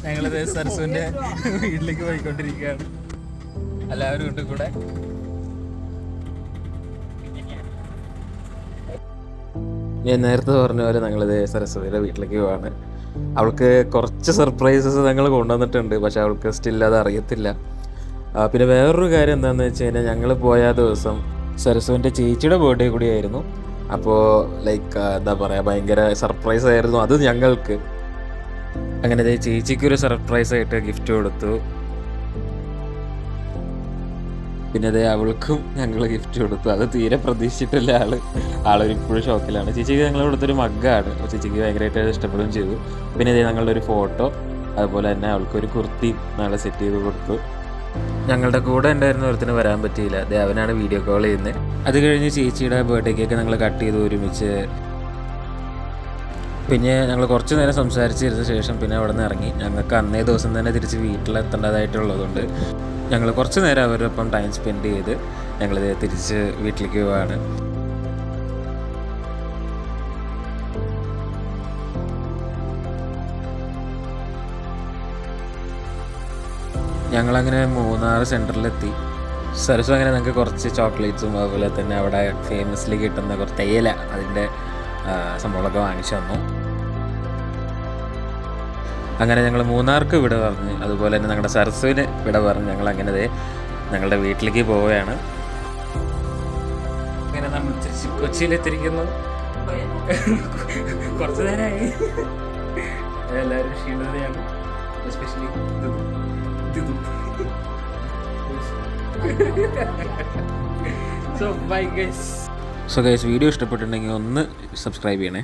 ഞങ്ങളത് സരസുവിന്റെ വീട്ടിലേക്ക് പോയിക്കൊണ്ടിരിക്കുകയാണ്. എല്ലാവരും ഉണ്ട് കൂടെ. ഞാൻ നേരത്തെ പറഞ്ഞ പോലെ ഞങ്ങളിത് സരസ്വതിയുടെ വീട്ടിലേക്ക് പോവാണ്. അവൾക്ക് കുറച്ച് സർപ്രൈസസ് ഞങ്ങൾ കൊണ്ടുവന്നിട്ടുണ്ട്, പക്ഷെ അവൾക്ക് സ്റ്റിൽ അത് അറിയത്തില്ല. പിന്നെ വേറൊരു കാര്യം എന്താണെന്ന് വെച്ച് കഴിഞ്ഞാൽ, ഞങ്ങൾ പോയ ദിവസം സരസുവിൻ്റെ ചേച്ചിയുടെ ബർത്ത്ഡേ കൂടിയായിരുന്നു. അപ്പോൾ ലൈക്ക് എന്താ പറയുക, ഭയങ്കര സർപ്രൈസ് ആയിരുന്നു അത് ഞങ്ങൾക്ക്. അങ്ങനെ ചേച്ചിക്കൊരു സർപ്രൈസായിട്ട് ഗിഫ്റ്റ് കൊടുത്തു. പിന്നെ അവൾക്കും ഞങ്ങൾ ഗിഫ്റ്റ് കൊടുത്തു. അത് തീരെ പ്രതീക്ഷിച്ചിട്ടില്ല ആളൊരിപ്പോഴും ഷോക്കിലാണ്. ചേച്ചിക്ക് ഞങ്ങൾ കൊടുത്തൊരു മഗ്ഗാണ്. ചേച്ചിക്ക് ഭയങ്കരമായിട്ട് ഇഷ്ടപ്പെടുകയും ചെയ്തു. പിന്നെ ഞങ്ങളുടെ ഒരു ഫോട്ടോ, അതുപോലെ തന്നെ അവൾക്കൊരു കുർത്തി ഞങ്ങൾ സെറ്റ് ചെയ്ത് കൊടുത്തു. ഞങ്ങളുടെ കൂടെ ഉണ്ടായിരുന്ന ഒരുത്തിന് വരാൻ പറ്റിയില്ല. അവനാണ് വീഡിയോ കോൾ ചെയ്യുന്നത്. അത് കഴിഞ്ഞ് ചേച്ചിയുടെ ബർത്ത്ഡേ കേക്ക് ഞങ്ങൾ കട്ട് ചെയ്ത് ഒരുമിച്ച്. പിന്നെ ഞങ്ങൾ കുറച്ച് നേരം സംസാരിച്ചിരുന്ന ശേഷം പിന്നെ അവിടെ നിന്ന് ഇറങ്ങി. ഞങ്ങൾക്ക് അന്നേ ദിവസം തന്നെ തിരിച്ച് വീട്ടിലെത്തേണ്ടതായിട്ടുള്ളതുകൊണ്ട് ഞങ്ങൾ കുറച്ച് നേരം അവരൊപ്പം ടൈം സ്പെൻഡ് ചെയ്ത് ഞങ്ങൾ തിരിച്ച് വീട്ടിലേക്ക് പോവാണ്. ഞങ്ങളങ്ങനെ മൂന്നാർ സെൻറ്ററിലെത്തി. സരസ്വ അങ്ങനെ ഞങ്ങൾക്ക് കുറച്ച് ചോക്ലേറ്റ്സും അതുപോലെ തന്നെ അവിടെ ഫേമസ്ലി കിട്ടുന്ന കുറച്ച് തേയില അതിൻ്റെ സംഭവങ്ങളൊക്കെ വാങ്ങിച്ചു തന്നു. അങ്ങനെ ഞങ്ങൾ മൂന്നാർക്ക് വിട പറഞ്ഞ്, അതുപോലെ തന്നെ ഞങ്ങളുടെ സരസ്വന് വിട പറഞ്ഞ് ഞങ്ങൾ അങ്ങനെ ഞങ്ങളുടെ വീട്ടിലേക്ക് പോവുകയാണ്. അങ്ങനെ നമ്മൾ കൊച്ചിയിലെത്തിയിരിക്കുന്നു. കുറച്ച് നേരമായി. എല്ലാവരും ക്ഷീണതയാണ്, എസ്പെഷ്യലി സോ ഗൈസ്, വീഡിയോ ഇഷ്ടപ്പെട്ടിട്ടുണ്ടെങ്കിൽ ഒന്ന് സബ്സ്ക്രൈബ് ചെയ്യണേ.